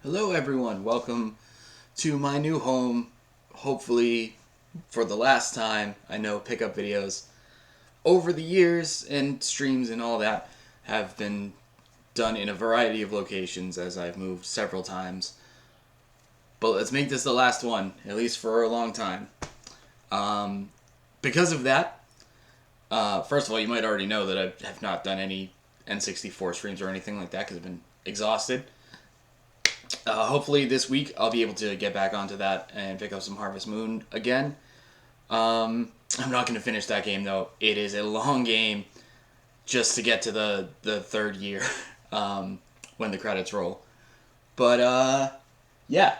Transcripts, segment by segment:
Hello everyone, welcome to my new home, hopefully for the last time. I know pickup videos over the years and streams and all that have been done in a variety of locations as I've moved several times. But let's make this the last one, at least for a long time. Because of that, first of all, you might already know that I have not done any N64 streams or anything like that because I've been exhausted. Hopefully this week I'll be able to get back onto that and pick up some Harvest Moon again. I'm not going to finish that game though. It is a long game just to get to the third year when the credits roll. But yeah,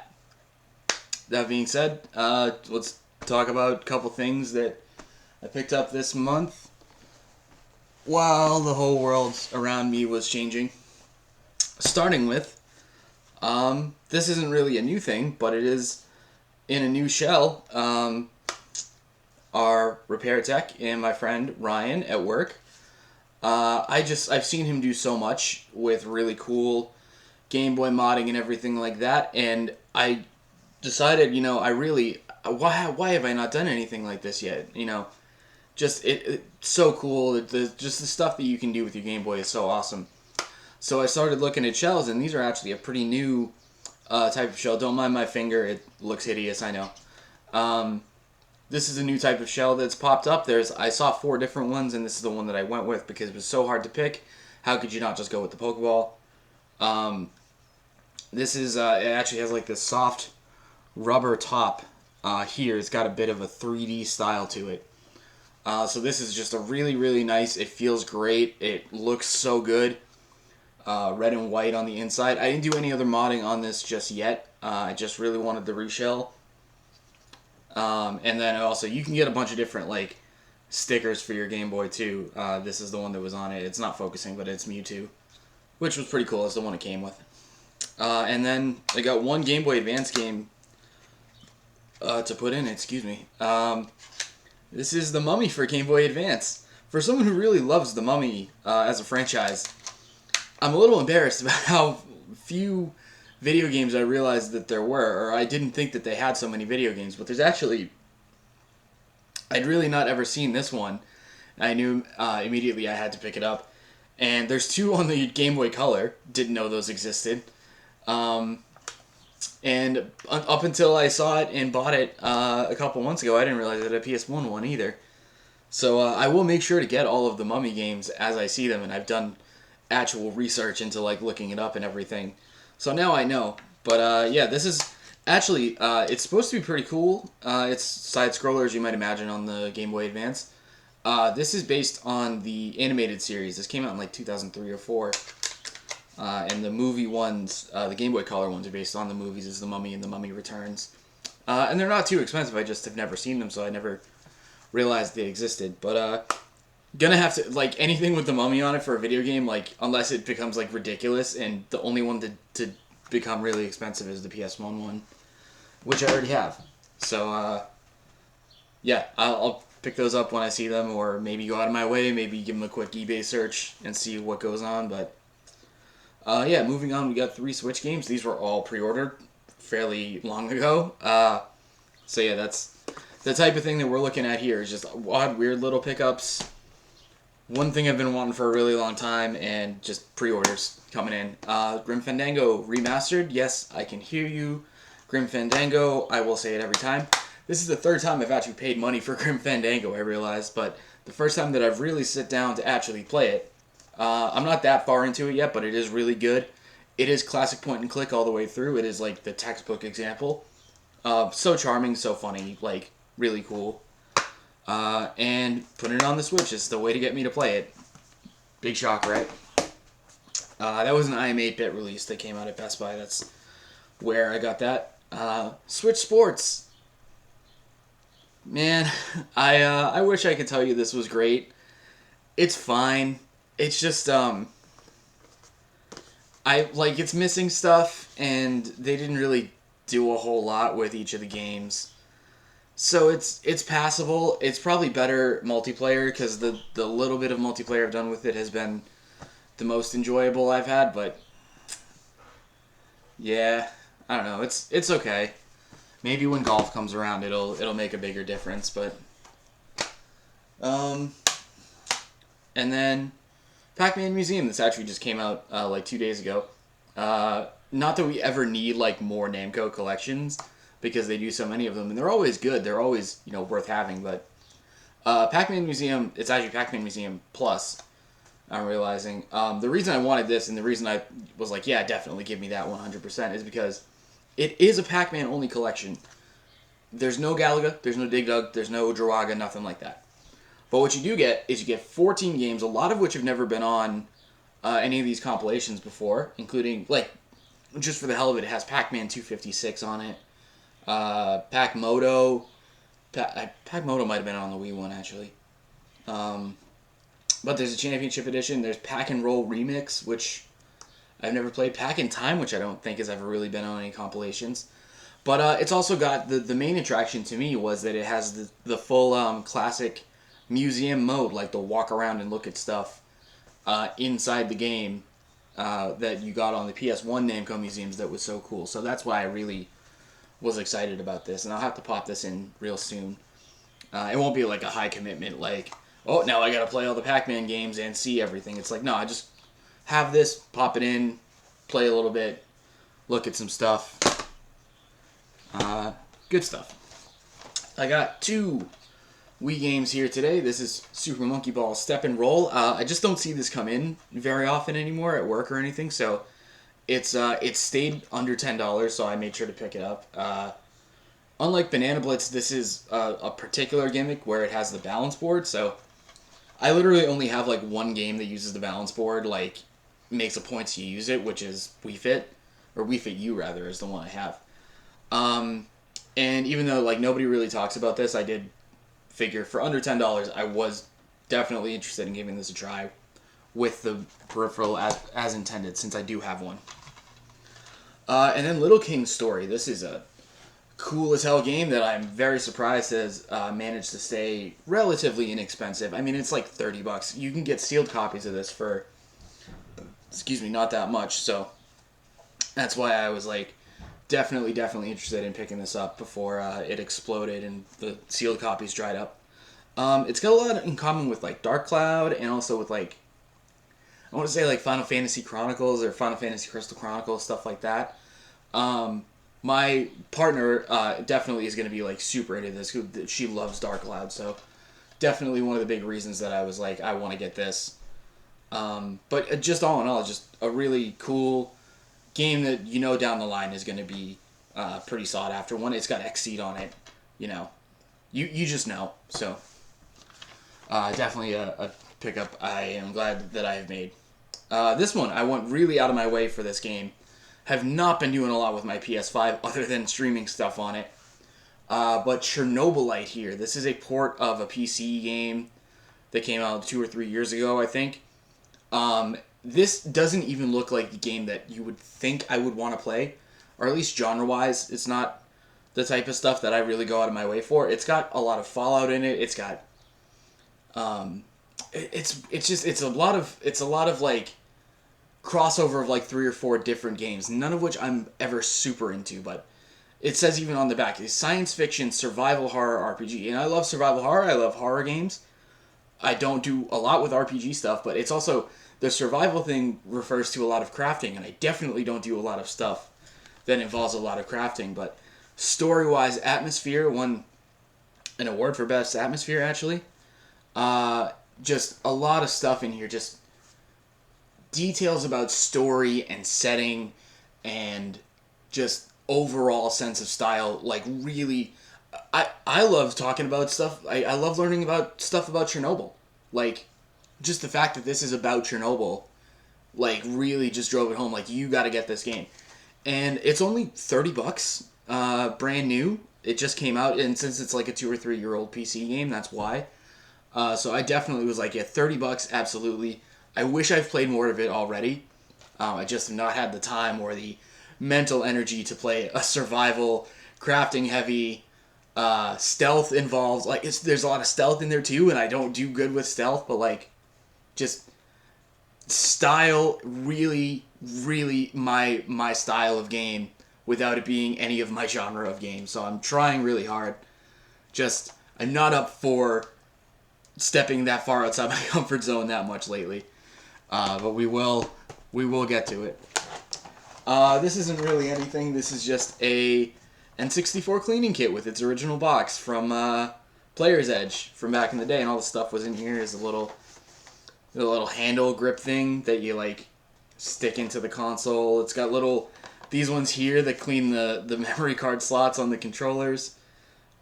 that being said, let's talk about a couple things that I picked up this month while the whole world around me was changing. Starting with this isn't really a new thing, but it is in a new shell. Our repair tech and my friend Ryan at work. I've seen him do so much with really cool Game Boy modding and everything like that, and I decided, why have I not done anything like this yet? It's so cool. Just the stuff that you can do with your Game Boy is so awesome. So I started looking at shells, and these are actually a pretty new type of shell. Don't mind my finger; it looks hideous, I know. This is a new type of shell that's popped up. I saw 4 different ones, and this is the one that I went with because it was so hard to pick. How could you not just go with the Pokeball? This is it actually has like this soft rubber top here. It's got a bit of a 3D style to it. So this is just a really, really nice. It feels great. It looks so good. Red and white on the inside. I didn't do any other modding on this just yet. I just really wanted the reshell. And then also, you can get a bunch of different like stickers for your Game Boy too. This is the one that was on it. It's not focusing, but it's Mewtwo, which was pretty cool. It's the one it came with. And then I got one Game Boy Advance game to put in. Excuse me. This is The Mummy for Game Boy Advance. For someone who really loves The Mummy as a franchise, I'm a little embarrassed about how few video games I realized that there were, or I didn't think that they had so many video games, but there's actually, I'd really not ever seen this one. I knew immediately I had to pick it up. And there's 2 on the Game Boy Color, didn't know those existed. And up until I saw it and bought it a couple months ago, I didn't realize it had a PS1 one either. So I will make sure to get all of the Mummy games as I see them, and I've done actual research into like looking it up and everything. So now I know. But yeah, this is actually it's supposed to be pretty cool. It's side scroller as you might imagine on the Game Boy Advance. This is based on the animated series. This came out in like 2003 or 4. And the movie ones, the Game Boy Color ones, are based on the movies as The Mummy and The Mummy Returns. And they're not too expensive. I just have never seen them, so I never realized they existed. But gonna have to, like, anything with The Mummy on it for a video game, like, unless it becomes, like, ridiculous, and the only one to become really expensive is the PS1 one, which I already have. So, yeah, I'll pick those up when I see them, or maybe go out of my way, maybe give them a quick eBay search and see what goes on, but yeah, moving on, we got 3 Switch games. These were all pre-ordered fairly long ago. So yeah, that's the type of thing that we're looking at here, is just odd, weird little pickups. One thing I've been wanting for a really long time, and just pre-orders coming in. Grim Fandango Remastered. Yes, I can hear you. Grim Fandango, I will say it every time. This is the 3rd time I've actually paid money for Grim Fandango, I realize, but the first time that I've really sit down to actually play it. I'm not that far into it yet, but it is really good. It is classic point and click all the way through. It is like the textbook example. So charming, so funny, like really cool. And putting it on the Switch is the way to get me to play it. Big shock, right? That was an IM 8-bit release that came out at Best Buy. That's where I got that. Switch Sports. Man, I wish I could tell you this was great. It's fine. It's just, it's missing stuff, and they didn't really do a whole lot with each of the games. So it's passable. It's probably better multiplayer, because the little bit of multiplayer I've done with it has been the most enjoyable I've had, but Yeah, I don't know. It's okay. Maybe when golf comes around, it'll make a bigger difference. But um, and then Pac-Man Museum. This actually just came out like 2 days ago. Not that we ever need like more Namco collections because they do so many of them, and they're always good. They're always worth having. But Pac-Man Museum, it's actually Pac-Man Museum Plus. I'm realizing the reason I wanted this and the reason I was like, yeah, definitely give me that 100% is because it is a Pac-Man only collection. There's no Galaga, there's no Dig Dug, there's no Drawaga, nothing like that. But what you do get is you get 14 games, a lot of which have never been on any of these compilations before, including, like, just for the hell of it, it has Pac-Man 256 on it, Pac-Moto. Pac-Moto might have been on the Wii one, actually. But there's a Championship Edition. There's Pack and Roll Remix, which I've never played. Pack in Time, which I don't think has ever really been on any compilations. But it's also got, the main attraction to me was that it has the full classic museum mode, like the walk around and look at stuff inside the game that you got on the PS1 Namco Museums that was so cool. So that's why I really was excited about this. And I'll have to pop this in real soon. It won't be like a high commitment, like, oh, now I gotta play all the Pac-Man games and see everything. It's like, no, I just have this, pop it in, play a little bit, look at some stuff. Good stuff. I got 2 Wii games here today. This is Super Monkey Ball Step and Roll. I just don't see this come in very often anymore at work or anything, so it stayed under $10, so I made sure to pick it up. Unlike Banana Blitz, this is a particular gimmick where it has the balance board, so I literally only have like one game that uses the balance board, like makes a point to use it, which is Wii Fit, or Wii Fit U rather, is the one I have. And even though like nobody really talks about this, I did figure for under $10, I was definitely interested in giving this a try with the peripheral as intended, since I do have one. And then Little King's Story. This is a cool as hell game that I'm very surprised has managed to stay relatively inexpensive. I mean, it's like $30. You can get sealed copies of this for, not that much. So that's why I was like definitely interested in picking this up before it exploded and the sealed copies dried up. It's got a lot in common with like Dark Cloud and also with like, I want to say like Final Fantasy Chronicles or Final Fantasy Crystal Chronicles, stuff like that. My partner definitely is going to be like super into this. She loves Dark Cloud, so definitely one of the big reasons that I was like, I want to get this. But just all in all, just a really cool game that down the line is going to be pretty sought after. One, it's got Xseed on it, you just know. So definitely a pickup I am glad that I have made. This one, I went really out of my way for this game. Have not been doing a lot with my PS5 other than streaming stuff on it. But Chernobylite here. This is a port of a PC game that came out 2 or 3 years ago, I think. This doesn't even look like the game that you would think I would want to play. Or at least genre-wise, it's not the type of stuff that I really go out of my way for. It's got a lot of Fallout in it. It's got... It's a lot of like crossover of like 3 or 4 different games, none of which I'm ever super into, but it says even on the back, it's science fiction survival horror RPG, and I love survival horror, I love horror games. I don't do a lot with RPG stuff, but it's also, the survival thing refers to a lot of crafting, and I definitely don't do a lot of stuff that involves a lot of crafting, but story-wise, atmosphere won an award for best atmosphere, actually. Just a lot of stuff in here, just details about story and setting and just overall sense of style. Like, really, I love talking about stuff. I love learning about stuff about Chernobyl. Like, just the fact that this is about Chernobyl, like, really just drove it home. Like, you gotta get this game. And it's only $30, brand new. It just came out, and since it's like a 2 or 3 year old PC game, that's why. So I definitely was like, yeah, $30, absolutely. I wish I've played more of it already. I just have not had the time or the mental energy to play a survival, crafting heavy, stealth involved. Like, there's a lot of stealth in there too, and I don't do good with stealth, but like, just style really, really my style of game without it being any of my genre of game. So I'm trying really hard. Just I'm not up for stepping that far outside my comfort zone that much lately. But we will get to it. This isn't really anything. This is just a N64 cleaning kit with its original box from Player's Edge from back in the day, and all the stuff was in here. Is a little handle grip thing that you like stick into the console. It's got these ones here that clean the memory card slots on the controllers.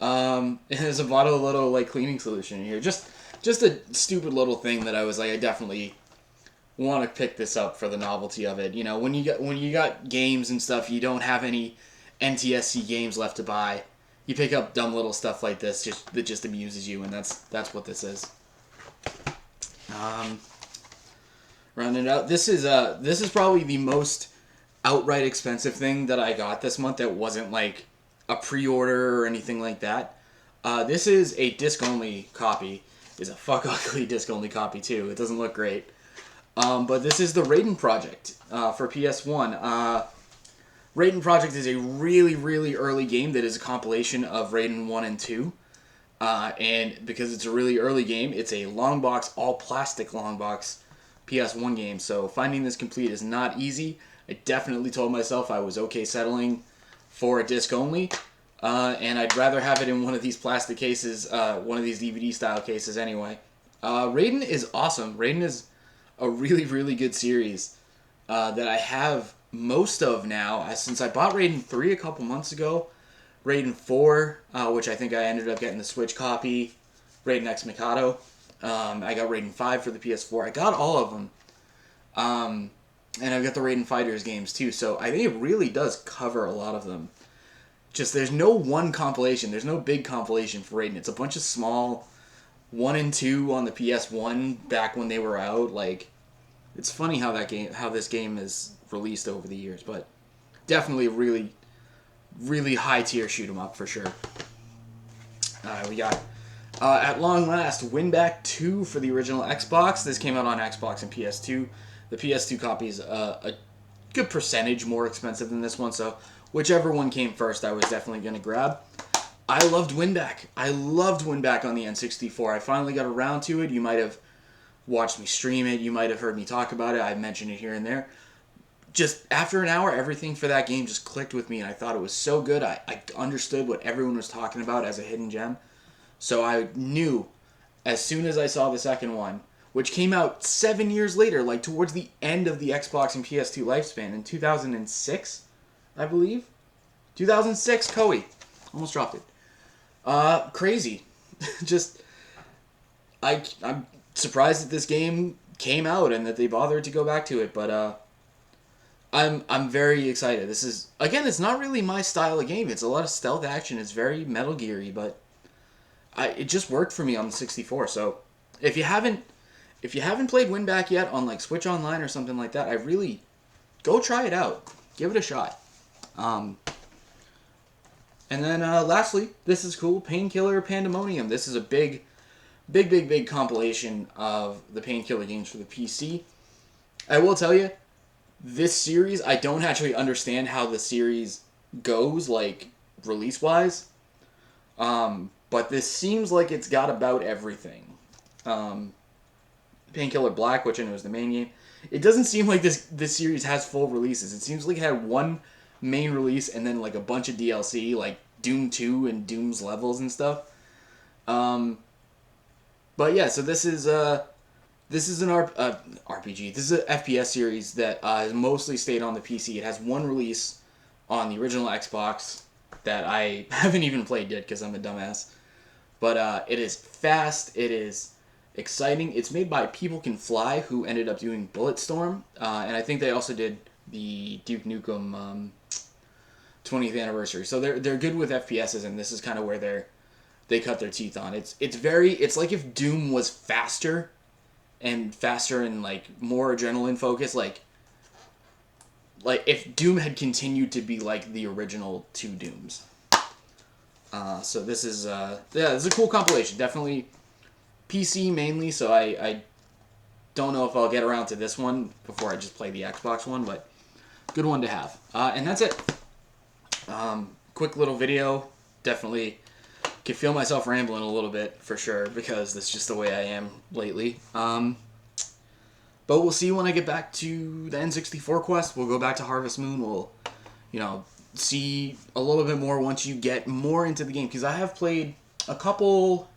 And there's a bottle of little like cleaning solution in here. Just a stupid little thing that I was like, I definitely want to pick this up for the novelty of it. You know, when you got games and stuff, you don't have any NTSC games left to buy. You pick up dumb little stuff like this that just amuses you, and that's what this is. Rounding it out, this is probably the most outright expensive thing that I got this month that wasn't like a pre-order or anything like that. This is a disc-only copy. It's a fuck ugly disc-only copy too. It doesn't look great. But this is the Raiden Project for PS1. Raiden Project is a really, really early game that is a compilation of Raiden 1 and 2. And because it's a really early game, it's a long box, all plastic long box PS1 game. So finding this complete is not easy. I definitely told myself I was okay settling for a disc only. And I'd rather have it in one of these plastic cases, one of these DVD style cases anyway. Raiden is awesome. Raiden is a really, really good series that I have most of now. Since I bought Raiden 3 a couple months ago, Raiden 4, which I think I ended up getting the Switch copy, Raiden X Mikado. I got Raiden 5 for the PS4. I got all of them. And I've got the Raiden Fighters games too, so I think it really does cover a lot of them. Just there's no one compilation. There's no big compilation for Raiden. It's a bunch of small 1 and 2 on the PS1 back when they were out. Like, it's funny how this game is released over the years, but definitely a really, really high tier shoot 'em up for sure. We got at long last Winback II for the original Xbox. This came out on Xbox and PS2. The PS2 copy is a good percentage more expensive than this one, so whichever one came first, I was definitely going to grab. I loved Winback. I loved Winback on the N64. I finally got around to it. You might have watched me stream it. You might have heard me talk about it. I've mentioned it here and there. Just after an hour, everything for that game just clicked with me, and I thought it was so good. I understood what everyone was talking about as a hidden gem. So I knew as soon as I saw the second one, which came out 7 years later, like towards the end of the Xbox and PS2 lifespan in 2006, I believe. 2006, Koei. Almost dropped it. Crazy. Just, I'm surprised that this game came out and that they bothered to go back to it, but I'm very excited. This is, again, it's not really my style of game. It's a lot of stealth action. It's very Metal Gear-y, but it just worked for me on the 64. So if you haven't played Winback yet on like Switch Online or something like that, I really go try it out. Give it a shot. And then lastly, this is cool, Painkiller Pandemonium. This is a big compilation of the Painkiller games for the PC. I will tell you, this series, I don't actually understand how the series goes, like, release-wise. But this seems like it's got about everything. Painkiller Black, which I know is the main game. It doesn't seem like this series has full releases. It seems like it had one main release and then like a bunch of DLC, like Doom 2 and Doom's levels and stuff. But yeah, so this is an RPG. This is an FPS series that has mostly stayed on the PC. It has one release on the original Xbox that I haven't even played yet because I'm a dumbass. But it is fast. It is exciting. It's made by People Can Fly, who ended up doing Bulletstorm, and I think they also did the Duke Nukem 20th anniversary. So they're good with FPSs, and this is kind of where they cut their teeth on. It's like if Doom was faster and like more adrenaline focused, like if Doom had continued to be like the original two Dooms. So this is this is a cool compilation. Definitely PC mainly, so I don't know if I'll get around to this one before I just play the Xbox one, but good one to have. And that's it. Quick little video. Definitely can feel myself rambling a little bit for sure because that's just the way I am lately. But we'll see when I get back to the N64 quest. We'll go back to Harvest Moon. We'll, see a little bit more once you get more into the game. Because I have played a couple,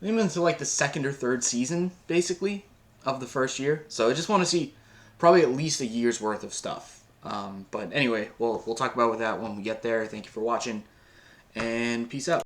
maybe into like the second or third season, basically, of the first year. So I just want to see probably at least a year's worth of stuff. But anyway, we'll talk about that when we get there. Thank you for watching, and peace out.